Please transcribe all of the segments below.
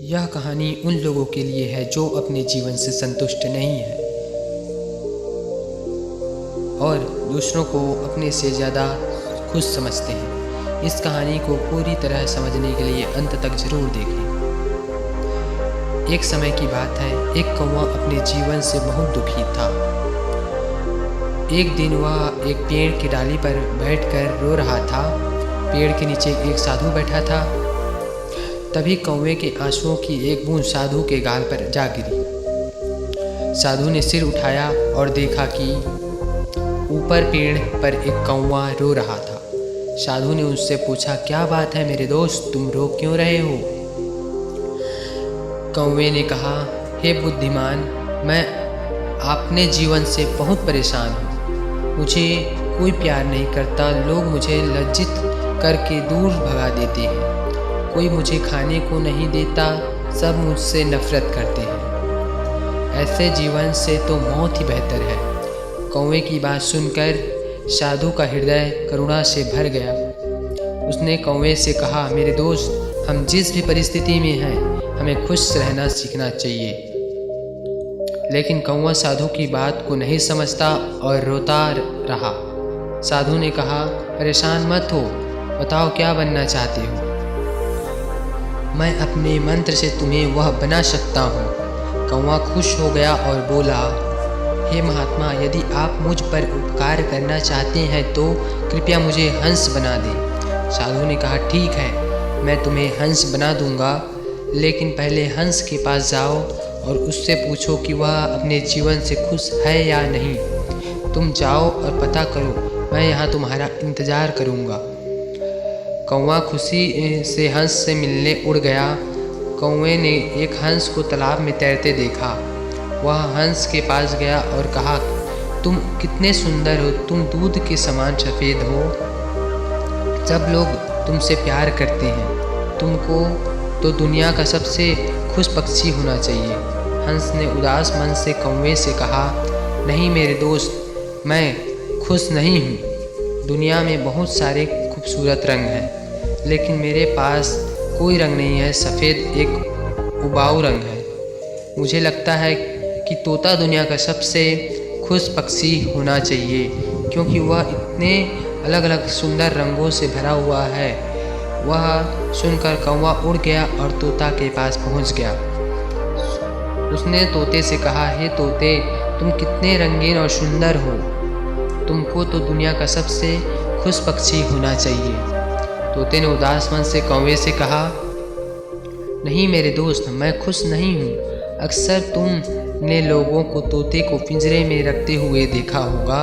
यह कहानी उन लोगों के लिए है जो अपने जीवन से संतुष्ट नहीं है और दूसरों को अपने से ज़्यादा खुश समझते हैं। इस कहानी को पूरी तरह समझने के लिए अंत तक ज़रूर देखें। एक समय की बात है, एक कौवा अपने जीवन से बहुत दुखी था। एक दिन वह एक पेड़ की डाली पर बैठकर रो रहा था। पेड़ के नीचे एक साधु बैठा था। तभी कौवे के आंसुओं की एक बूंद साधु के गाल पर जा गिरी। साधु ने सिर उठाया और देखा कि ऊपर पेड़ पर एक कौवा रो रहा था। साधु ने उससे पूछा, क्या बात है मेरे दोस्त, तुम रो क्यों रहे हो? कौवे ने कहा, हे बुद्धिमान, मैं अपने जीवन से बहुत परेशान हूँ। मुझे कोई प्यार नहीं करता, लोग मुझे लज्जित करके दूर भगा देते हैं। कोई मुझे खाने को नहीं देता, सब मुझसे नफरत करते हैं। ऐसे जीवन से तो मौत ही बेहतर है। कौवे की बात सुनकर साधु का हृदय करुणा से भर गया। उसने कौवे से कहा, मेरे दोस्त, हम जिस भी परिस्थिति में हैं, हमें खुश रहना सीखना चाहिए। लेकिन कौवा साधु की बात को नहीं समझता और रोता रहा। साधु ने कहा, परेशान मत हो, बताओ क्या बनना चाहते हो? मैं अपने मंत्र से तुम्हें वह बना सकता हूँ। कौवा खुश हो गया और बोला, हे महात्मा, यदि आप मुझ पर उपकार करना चाहते हैं तो कृपया मुझे हंस बना दें। साधु ने कहा, ठीक है, मैं तुम्हें हंस बना दूंगा, लेकिन पहले हंस के पास जाओ और उससे पूछो कि वह अपने जीवन से खुश है या नहीं। तुम जाओ और पता करो, मैं यहाँ तुम्हारा इंतज़ार करूँगा। कौवा खुशी से हंस से मिलने उड़ गया। कौवे ने एक हंस को तालाब में तैरते देखा। वह हंस के पास गया और कहा, तुम कितने सुंदर हो, तुम दूध के समान सफ़ेद हो। सब लोग तुमसे प्यार करते हैं। तुमको तो दुनिया का सबसे खुश पक्षी होना चाहिए। हंस ने उदास मन से कौवे से कहा, नहीं मेरे दोस्त, मैं खुश नहीं हूँ। दुनिया में बहुत सारे खूबसूरत रंग हैं, लेकिन मेरे पास कोई रंग नहीं है। सफ़ेद एक उबाऊ रंग है। मुझे लगता है कि तोता दुनिया का सबसे खुश पक्षी होना चाहिए, क्योंकि वह इतने अलग अलग सुंदर रंगों से भरा हुआ है। वह सुनकर कौवा उड़ गया और तोता के पास पहुंच गया। उसने तोते से कहा, हे तोते, तुम कितने रंगीन और सुंदर हो। तुमको तो दुनिया का सबसे खुश पक्षी होना चाहिए। तोते ने उदास मन से कौवे से कहा, नहीं मेरे दोस्त, मैं खुश नहीं हूँ। अक्सर तुमने लोगों को तोते को पिंजरे में रखते हुए देखा होगा।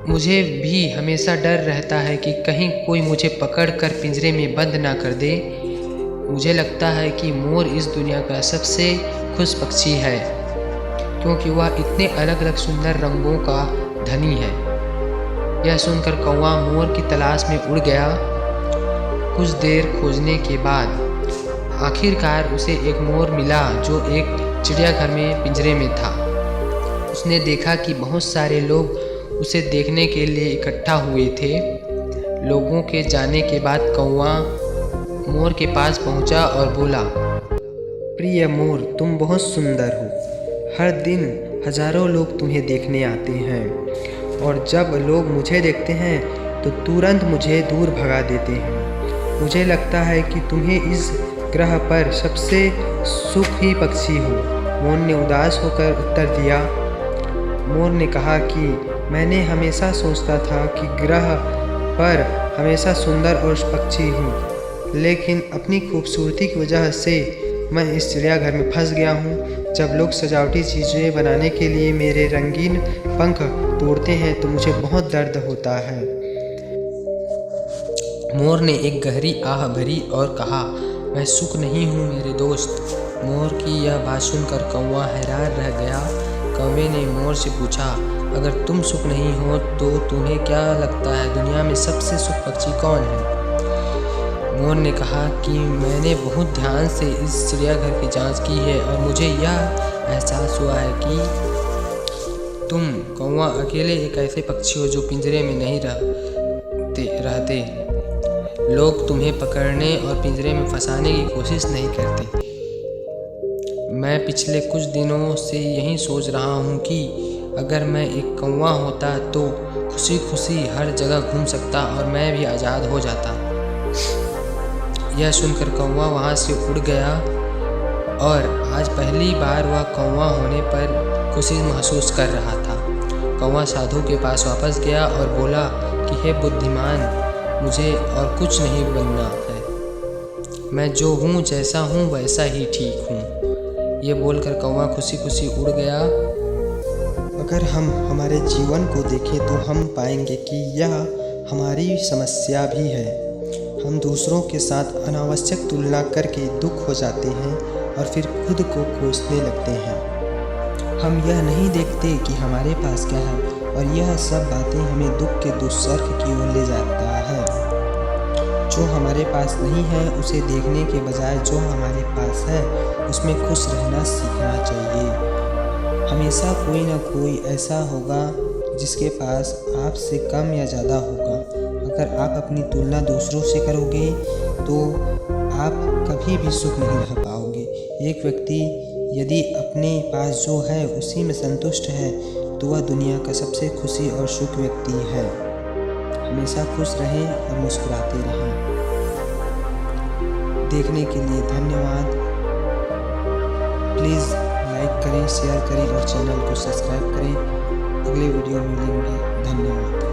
मुझे भी हमेशा डर रहता है कि कहीं कोई मुझे पकड़कर पिंजरे में बंद ना कर दे। मुझे लगता है कि मोर इस दुनिया का सबसे खुश पक्षी है, क्योंकि वह इतने अलग अलग सुंदर रंगों का धनी है। यह सुनकर कौवा मोर की तलाश में उड़ गया। कुछ देर खोजने के बाद आखिरकार उसे एक मोर मिला जो एक चिड़ियाघर में पिंजरे में था। उसने देखा कि बहुत सारे लोग उसे देखने के लिए इकट्ठा हुए थे। लोगों के जाने के बाद कौवा मोर के पास पहुंचा और बोला, प्रिय मोर, तुम बहुत सुंदर हो। हर दिन हजारों लोग तुम्हें देखने आते हैं और जब लोग मुझे देखते हैं तो तुरंत मुझे दूर भगा देते हैं। मुझे लगता है कि तुम्हें इस ग्रह पर सबसे सुखी पक्षी हो। मोर ने उदास होकर उत्तर दिया। मोर ने कहा कि मैंने हमेशा सोचता था कि ग्रह पर हमेशा सुंदर और पक्षी हूँ, लेकिन अपनी खूबसूरती की वजह से मैं इस चिड़ियाघर में फंस गया हूँ। जब लोग सजावटी चीज़ें बनाने के लिए मेरे रंगीन पंख तोड़ते हैं तो मुझे बहुत दर्द होता है। मोर ने एक गहरी आह भरी और कहा, मैं सुख नहीं हूँ मेरे दोस्त। मोर की यह बात सुनकर कौवा हैरान रह गया। कौवे ने मोर से पूछा, अगर तुम सुख नहीं हो तो तुम्हें क्या लगता है दुनिया में सबसे सुख पक्षी कौन है? मोर ने कहा कि मैंने बहुत ध्यान से इस चिड़ियाघर की जांच की है और मुझे यह एहसास हुआ है कि तुम कौवा अकेले एक ऐसे पक्षी हो जो पिंजरे में नहीं रहते। लोग तुम्हें पकड़ने और पिंजरे में फंसाने की कोशिश नहीं करते। मैं पिछले कुछ दिनों से यही सोच रहा हूँ कि अगर मैं एक कौवा होता तो खुशी खुशी हर जगह घूम सकता और मैं भी आज़ाद हो जाता। यह सुनकर कौवा वहाँ से उड़ गया और आज पहली बार वह कौवा होने पर खुशी महसूस कर रहा था। कौवा साधु के पास वापस गया और बोला कि हे बुद्धिमान, मुझे और कुछ नहीं बनना है। मैं जो हूँ, जैसा हूँ वैसा ही ठीक हूँ। ये बोलकर कौवा खुशी खुशी उड़ गया। अगर हम हमारे जीवन को देखें तो हम पाएंगे कि यह हमारी समस्या भी है। हम दूसरों के साथ अनावश्यक तुलना करके दुख हो जाते हैं और फिर खुद को कोसने लगते हैं। हम यह नहीं देखते कि हमारे पास क्या है और यह सब बातें हमें दुख के दुस्सर्ग की ओर ले जाता है। जो हमारे पास नहीं है उसे देखने के बजाय जो हमारे पास है उसमें खुश रहना सीखना चाहिए। हमेशा कोई ना कोई ऐसा होगा जिसके पास आपसे कम या ज़्यादा होगा। अगर आप अपनी तुलना दूसरों से करोगे तो आप कभी भी सुख नहीं रह पाओगे। एक व्यक्ति यदि अपने पास जो है उसी में संतुष्ट है तो वह दुनिया का सबसे खुशी और सुख व्यक्ति है। हमेशा खुश रहें और मुस्कुराते रहें। देखने के लिए धन्यवाद। प्लीज़ लाइक करें, शेयर करें और चैनल को सब्सक्राइब करें। अगले वीडियो में मिलेंगे। धन्यवाद।